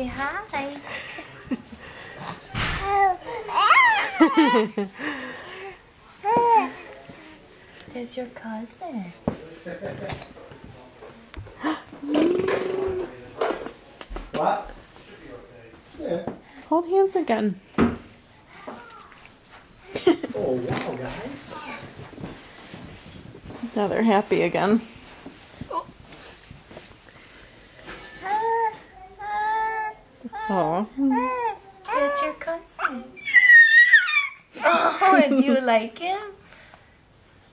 Say hi. There's your cousin. What? Yeah. Hold hands again. Oh, wow, guys. Now they're happy again. Oh. That's your cousin. Oh, do you like him?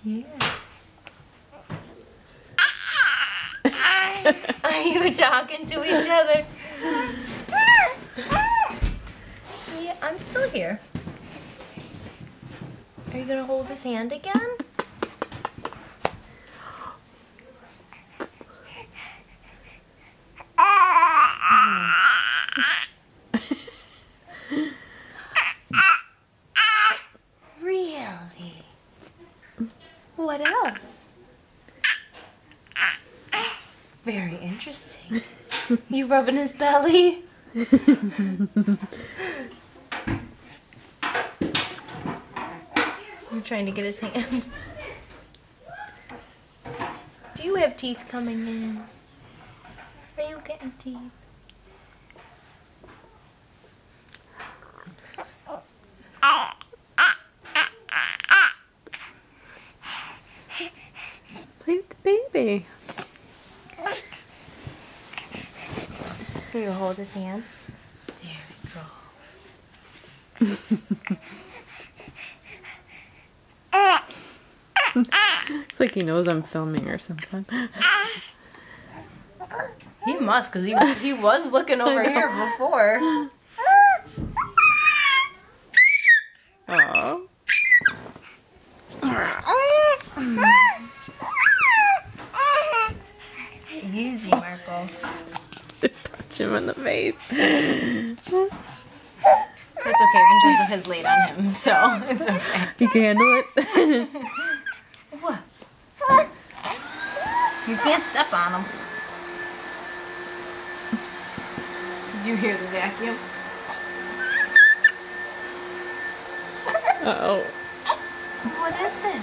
Yeah. Are you talking to each other? Yeah, I'm still here. Are you gonna hold his hand again? Really? What else? Very interesting. You rubbing his belly? I'm trying to get his hand. Do you have teeth coming in? Are you getting teeth? Play with the baby. Will you hold his hand? There we go. It's like he knows I'm filming or something. He must, because he was looking over here before. Oh. Easy, Marco. Punch him in the face. It's okay, Vincenzo has laid on him, so it's okay. You can handle it. What? You can't step on him. Did you hear the vacuum? Uh-oh. What is it?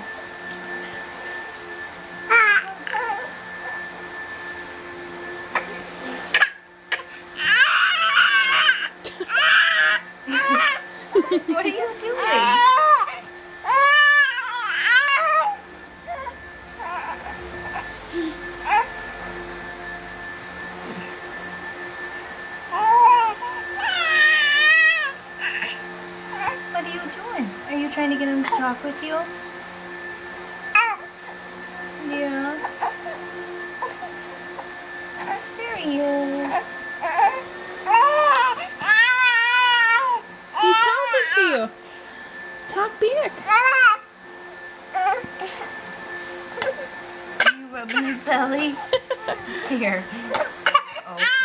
What are you doing? What are you doing? Are you trying to get him to talk with you? Yeah. There he is. He's talking to you. Talk back. Are you rubbing his belly? Here. Okay.